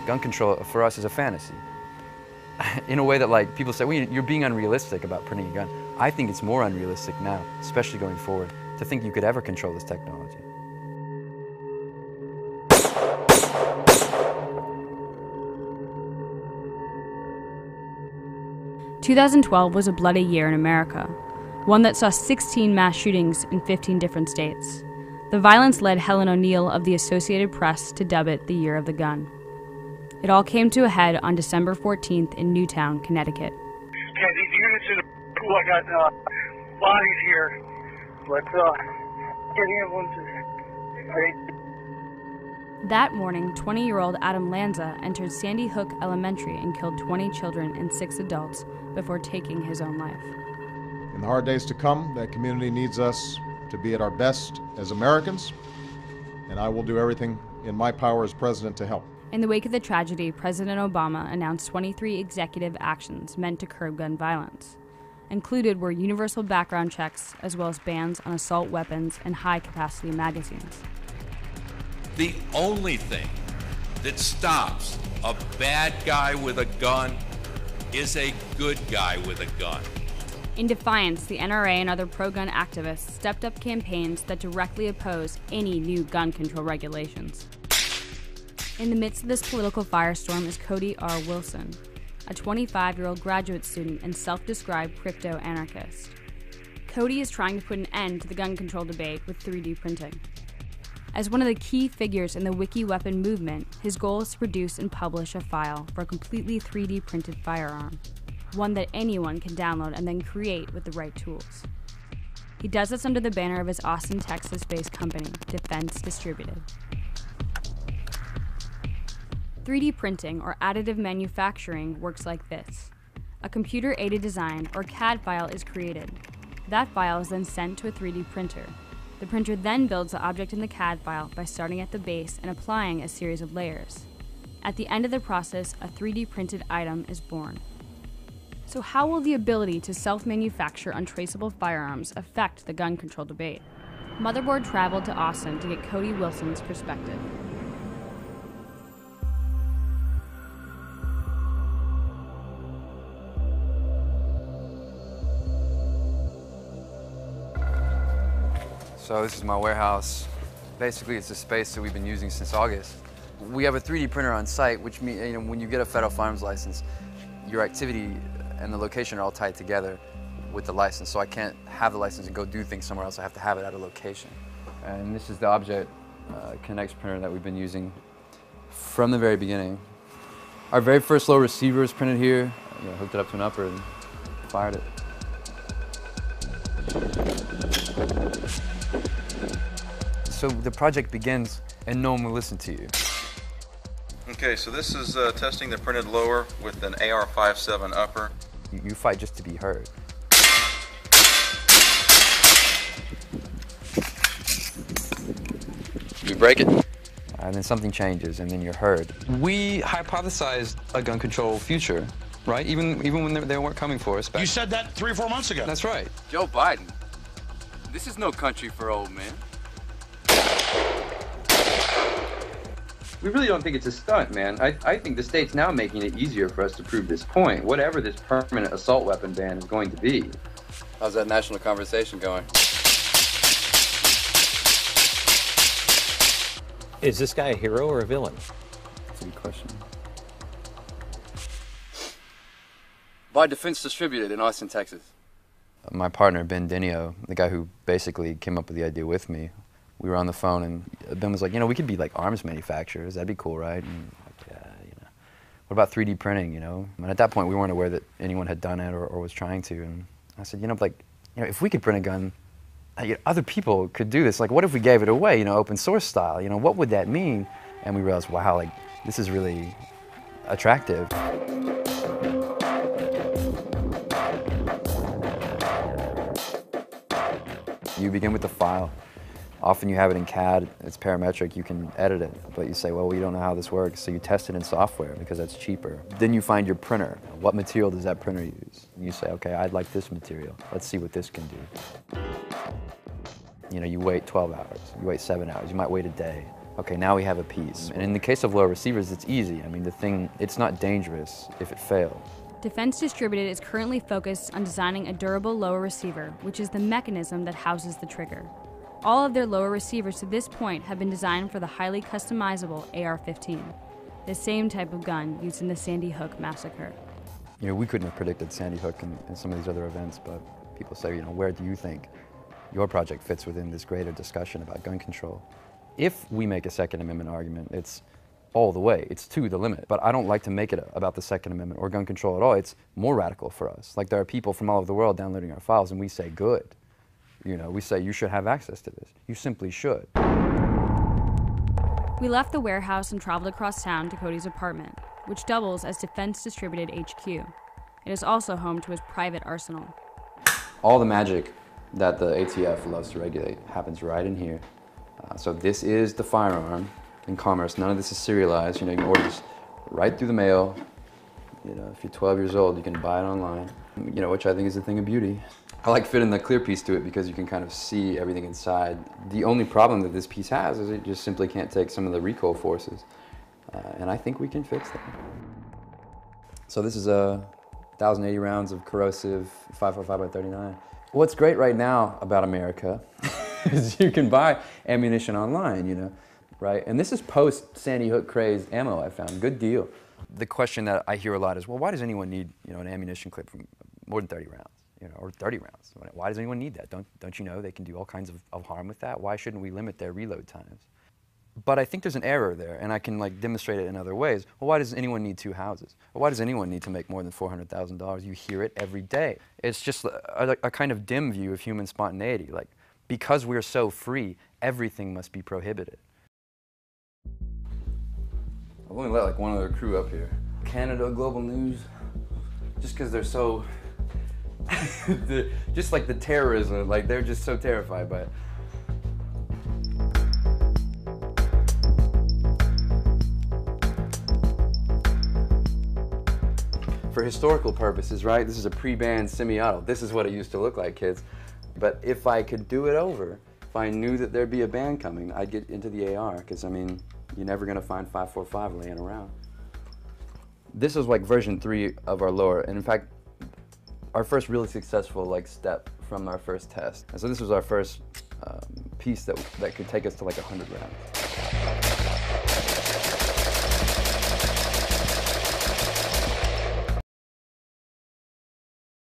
Gun control for us is a fantasy. In a way that like people say, well, you're being unrealistic about printing a gun. I think it's more unrealistic now, especially going forward, to think you could ever control this technology. "2012 was a bloody year in America, one that saw 16 mass shootings in 15 different states. The violence led Helen O'Neill of the Associated Press to dub it the Year of the Gun. It all came to a head on December 14th in Newtown, Connecticut. Yeah, these units in the pool, I got bodies here. Let's get ambulances. That morning, 20-year-old Adam Lanza entered Sandy Hook Elementary and killed 20 children and 6 adults before taking his own life. In the hard days to come, that community needs us to be at our best as Americans, and I will do everything in my power as president to help. In the wake of the tragedy, President Obama announced 23 executive actions meant to curb gun violence. Included were universal background checks, as well as bans on assault weapons and high-capacity magazines. The only thing that stops a bad guy with a gun is a good guy with a gun. In defiance, the NRA and other pro-gun activists stepped up campaigns that directly oppose any new gun control regulations. In the midst of this political firestorm is Cody R Wilson, a 25-year-old graduate student and self-described crypto-anarchist. Cody is trying to put an end to the gun control debate with 3D printing. As one of the key figures in the wiki weapon movement, his goal is to produce and publish a file for a completely 3D printed firearm, one that anyone can download and then create with the right tools. He does this under the banner of his Austin, Texas-based company, Defense Distributed. 3D printing, or additive manufacturing, works like this. A computer-aided design, or CAD file, is created. That file is then sent to a 3D printer. The printer then builds the object in the CAD file by starting at the base and applying a series of layers. At the end of the process, a 3D printed item is born. So how will the ability to self-manufacture untraceable firearms affect the gun control debate? Motherboard traveled to Austin to get Cody Wilson's perspective. So this is my warehouse. Basically, it's a space that we've been using since August. We have a 3D printer on site, which means when you get a federal firearms license, your activity and the location are all tied together with the license. So I can't have the license and go do things somewhere else. I have to have it at a location. And this is the Object Connects printer that we've been using from the very beginning. Our very first low receiver was printed here. Hooked it up to an upper and fired it. So the project begins and no one will listen to you. Okay, so this is testing the printed lower with an AR-57 upper. You fight just to be heard. You break it, and then something changes, and then you're heard. We hypothesized a gun control future, right? Even when they weren't coming for us. You said that 3 or 4 months ago. That's right. Joe Biden, this is no country for old men. We really don't think it's a stunt, man. I think the state's now making it easier for us to prove this point, whatever this permanent assault weapon ban is going to be. How's that national conversation going? Is this guy a hero or a villain? That's a good question. By Defense Distributed in Austin, Texas. My partner, Ben Denio, the guy who basically came up with the idea with me, we were on the phone and Ben was like, we could be like arms manufacturers. That'd be cool, right? And like, yeah, what about 3D printing, And at that point, we weren't aware that anyone had done it or was trying to. And I said, if we could print a gun, other people could do this. Like, what if we gave it away, open source style? What would that mean? And we realized, wow, this is really attractive. You begin with the file. Often you have it in CAD, it's parametric, you can edit it, but you say, well, we don't know how this works, so you test it in software because that's cheaper. Then you find your printer. What material does that printer use? And you say, okay, I'd like this material. Let's see what this can do. You wait 12 hours, you wait 7 hours, you might wait a day. Okay, now we have a piece. And in the case of lower receivers, it's easy. I mean, it's not dangerous if it fails. Defense Distributed is currently focused on designing a durable lower receiver, which is the mechanism that houses the trigger. All of their lower receivers to this point have been designed for the highly customizable AR-15, the same type of gun used in the Sandy Hook massacre. You know, we couldn't have predicted Sandy Hook and some of these other events, but people say, you know, where do you think your project fits within this greater discussion about gun control? If we make a Second Amendment argument, it's all the way, it's to the limit. But I don't like to make it about the Second Amendment or gun control at all. It's more radical for us. Like, there are people from all over the world downloading our files, and we say, good. You know, we say, you should have access to this. You simply should. We left the warehouse and traveled across town to Cody's apartment, which doubles as Defense Distributed HQ. It is also home to his private arsenal. All the magic that the ATF loves to regulate happens right in here. So this is the firearm in commerce. None of this is serialized. You know, you can order this right through the mail. You know, if you're 12 years old, you can buy it online. You know, which I think is a thing of beauty. I like fitting the clear piece to it because you can kind of see everything inside. The only problem that this piece has is it just simply can't take some of the recoil forces. And I think we can fix that. So this is 1,080 rounds of corrosive 5.45x39. What's great right now about America is you can buy ammunition online, you know, right? And this is post Sandy Hook craze ammo, I found. Good deal. The question that I hear a lot is, well, why does anyone need, you know, an ammunition clip from more than 30 rounds, you know, or 30 rounds? Why does anyone need that? Don't you know they can do all kinds of harm with that? Why shouldn't we limit their reload times? But I think there's an error there, and I can like demonstrate it in other ways. Well, why does anyone need 2 houses? Well, why does anyone need to make more than $400,000? You hear it every day. It's just a kind of dim view of human spontaneity. Like, because we're so free, everything must be prohibited. I've only let like one other crew up here. Canada Global News, just because they're so, just like the terrorism, like they're just so terrified by it. For historical purposes, right, this is a pre-band semi-auto. This is what it used to look like, kids. But if I could do it over, if I knew that there'd be a band coming, I'd get into the AR, because I mean, you're never gonna find 5.45 laying around. This is like version 3 of our lower, and in fact, our first really successful like step from our first test. And so this was our first piece that could take us to like 100 rounds.